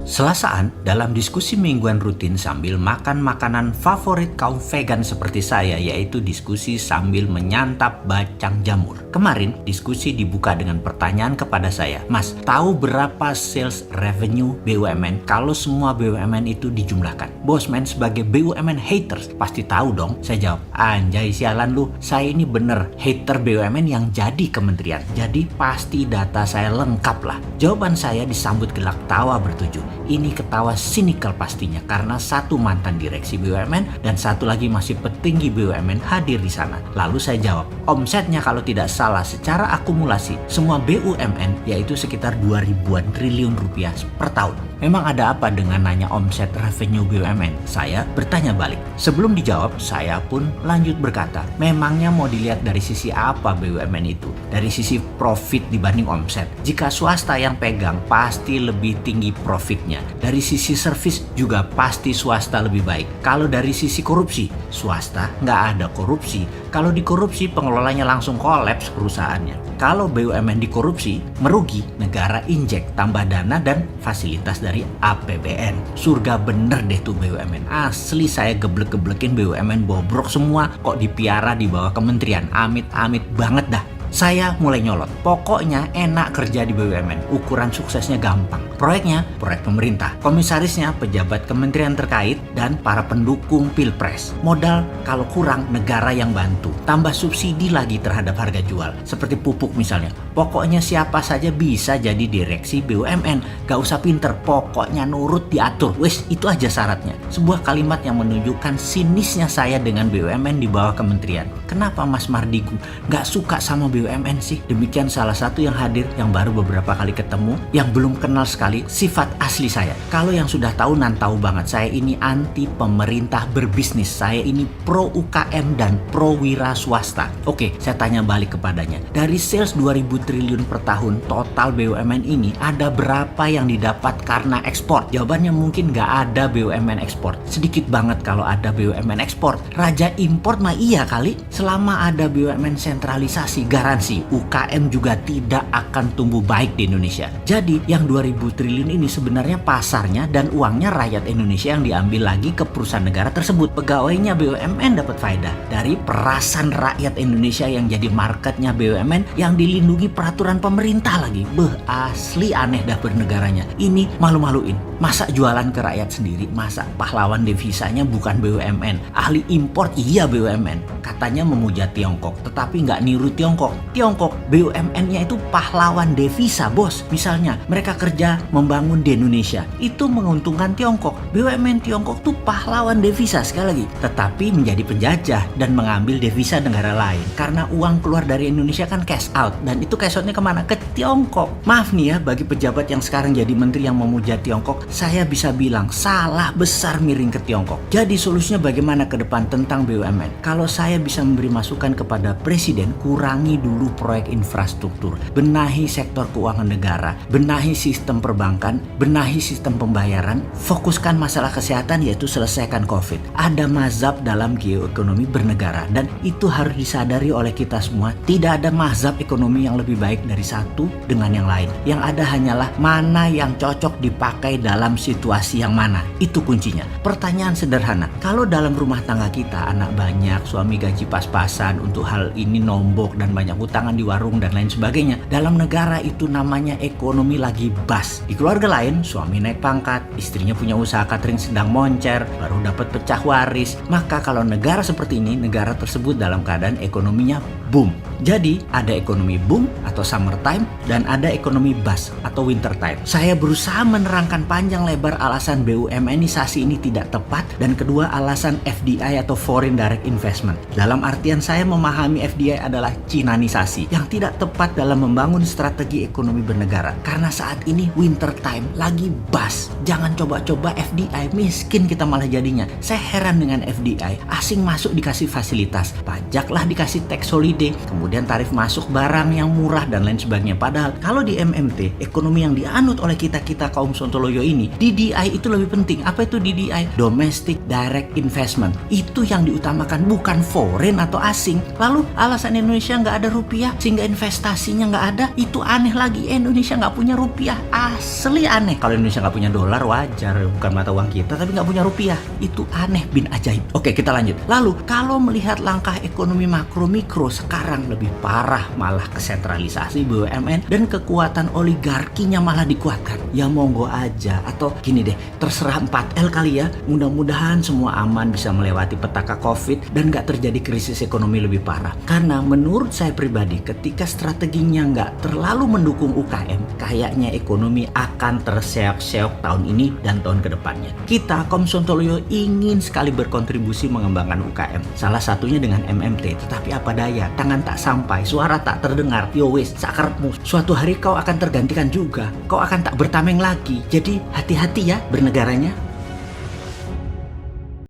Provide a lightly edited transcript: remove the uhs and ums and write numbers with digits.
Selasaan dalam diskusi mingguan rutin sambil makan makanan favorit kaum vegan seperti saya, yaitu diskusi sambil menyantap bacang jamur. Kemarin diskusi dibuka dengan pertanyaan kepada saya, Mas, tahu berapa sales revenue BUMN kalau semua BUMN itu dijumlahkan? Bosman sebagai BUMN haters pasti tahu dong. Saya jawab, anjay sialan lu, saya ini bener hater BUMN yang jadi kementerian. Jadi pasti data saya lengkap lah. Jawaban saya disambut gelak tawa bertujuh. Ini ketawa sinikal pastinya karena satu mantan direksi BUMN dan satu lagi masih petinggi BUMN hadir di sana. Lalu saya jawab, omsetnya kalau tidak salah secara akumulasi semua BUMN yaitu sekitar 2.000-an triliun rupiah per tahun. Memang ada apa dengan nanya omset revenue BUMN? Saya bertanya balik. Sebelum dijawab, saya pun lanjut berkata, memangnya mau dilihat dari sisi apa BUMN itu? Dari sisi profit dibanding omset. Jika swasta yang pegang pasti lebih tinggi profitnya. Dari sisi servis juga pasti swasta lebih baik. Kalau dari sisi korupsi, swasta nggak ada korupsi. Kalau dikorupsi pengelolanya langsung kolaps perusahaannya. Kalau BUMN dikorupsi, merugi, negara injek tambah dana dan fasilitas dari APBN. Surga bener deh tuh BUMN. Asli saya geblek-geblekin BUMN bobrok semua kok dipiara di bawah kementerian. Amit-amit banget dah. Saya mulai nyolot. Pokoknya enak kerja di BUMN. Ukuran suksesnya gampang. Proyeknya, proyek pemerintah. Komisarisnya, pejabat kementerian terkait dan para pendukung pilpres. Modal kalau kurang, negara yang bantu. Tambah subsidi lagi terhadap harga jual. Seperti pupuk misalnya. Pokoknya siapa saja bisa jadi direksi BUMN. Gak usah pinter, pokoknya nurut diatur. Wes, itu aja syaratnya. Sebuah kalimat yang menunjukkan sinisnya saya dengan BUMN di bawah kementerian. Kenapa Mas Mardigu gak suka sama BUMN sih? Demikian salah satu yang hadir yang baru beberapa kali ketemu, yang belum kenal sekali sifat asli saya. Kalau yang sudah tahu nan tahu banget, saya ini anti pemerintah berbisnis. Saya ini pro UKM dan pro wira swasta. Oke, saya tanya balik kepadanya. Dari sales 2.000 triliun per tahun total BUMN ini, ada berapa yang didapat karena ekspor? Jawabannya mungkin gak ada BUMN ekspor. Sedikit banget kalau ada BUMN ekspor. Raja import mah iya kali. Selama ada BUMN sentralisasi, garansi UKM juga tidak akan tumbuh baik di Indonesia. Jadi yang 2.000 triliun ini sebenarnya pasarnya dan uangnya rakyat Indonesia yang diambil lagi ke perusahaan negara tersebut. Pegawainya BUMN dapat faedah dari perasan rakyat Indonesia yang jadi marketnya BUMN yang dilindungi peraturan pemerintah lagi. Asli aneh dah bernegaranya. Ini malu-maluin. Masa jualan ke rakyat sendiri? Masa pahlawan devisanya bukan BUMN? Ahli impor iya BUMN. Katanya memuja Tiongkok, tetapi nggak niru Tiongkok. Tiongkok BUMN-nya itu pahlawan devisa, bos. Misalnya mereka kerja membangun di Indonesia, itu menguntungkan Tiongkok. BUMN Tiongkok tuh pahlawan devisa sekali lagi, tetapi menjadi penjajah dan mengambil devisa negara lain. Karena uang keluar dari Indonesia kan cash out, dan itu cash outnya kemana? Ke Tiongkok. Maaf nih ya, bagi pejabat yang sekarang jadi menteri yang memuja Tiongkok, saya bisa bilang salah besar miring ke Tiongkok. Jadi solusinya bagaimana ke depan tentang BUMN? Kalau saya bisa memberi masukan kepada Presiden, kurangi dulu proyek infrastruktur, benahi sektor keuangan negara, benahi sistem perbankan, benahi sistem pembayaran, fokuskan masalah kesehatan yaitu selesaikan COVID. Ada mazhab dalam geoekonomi bernegara dan itu harus disadari oleh kita semua. Tidak ada mazhab ekonomi yang lebih baik dari satu dengan yang lain. Yang ada hanyalah mana yang cocok dipakai dalam situasi yang mana. Itu kuncinya. Pertanyaan sederhana, kalau dalam rumah tangga kita anak banyak, suami gaji pas-pasan, untuk hal ini nombok dan banyak utangan di warung dan lain sebagainya, dalam negara itu namanya ekonomi lagi bas. Di keluarga lain, suami naik pangkat, istrinya punya usaha catering sedang moncer, baru dapat pecah waris. Maka kalau negara seperti ini, negara tersebut dalam keadaan ekonominya boom. Jadi ada ekonomi boom atau summer time dan ada ekonomi bust atau winter time. Saya berusaha menerangkan panjang lebar alasan BUMNisasi ini tidak tepat dan kedua alasan FDI atau foreign direct investment. Dalam artian saya memahami FDI adalah Cinanisasi yang tidak tepat dalam membangun strategi ekonomi bernegara. Karena saat ini winter time lagi bust. Jangan coba-coba FDI, miskin kita malah jadinya. Saya heran dengan FDI. Asing masuk dikasih fasilitas, pajaklah dikasih tax holiday gede, kemudian tarif masuk barang yang murah dan lain sebagainya. Padahal kalau di MMT, ekonomi yang dianut oleh kita kaum Sontoloyo ini, DDI itu lebih penting. Apa itu DDI? Domestic Direct Investment. Itu yang diutamakan, bukan foreign atau asing. Lalu alasan Indonesia nggak ada rupiah sehingga investasinya nggak ada, itu aneh lagi. Indonesia nggak punya rupiah, asli aneh. Kalau Indonesia nggak punya dolar wajar, bukan mata uang kita, tapi nggak punya rupiah, itu aneh bin ajaib. Oke, kita lanjut. Lalu kalau melihat langkah ekonomi makro mikro sekarang lebih parah, malah kesentralisasi BUMN dan kekuatan oligarkinya malah dikuatkan. Ya monggo aja, atau gini deh, terserah 4L kali ya. Mudah-mudahan semua aman, bisa melewati petaka COVID dan nggak terjadi krisis ekonomi lebih parah. Karena menurut saya pribadi, ketika strateginya nggak terlalu mendukung UKM, kayaknya ekonomi akan terseok-seok tahun ini dan tahun kedepannya. Kita kaum Sontoloyo ingin sekali berkontribusi mengembangkan UKM. Salah satunya dengan MMT, tetapi apa daya, tangan tak sampai, suara tak terdengar. Yo wis, sakarepmu. Suatu hari kau akan tergantikan juga. Kau akan tak bertameng lagi. Jadi hati-hati ya bernegaranya.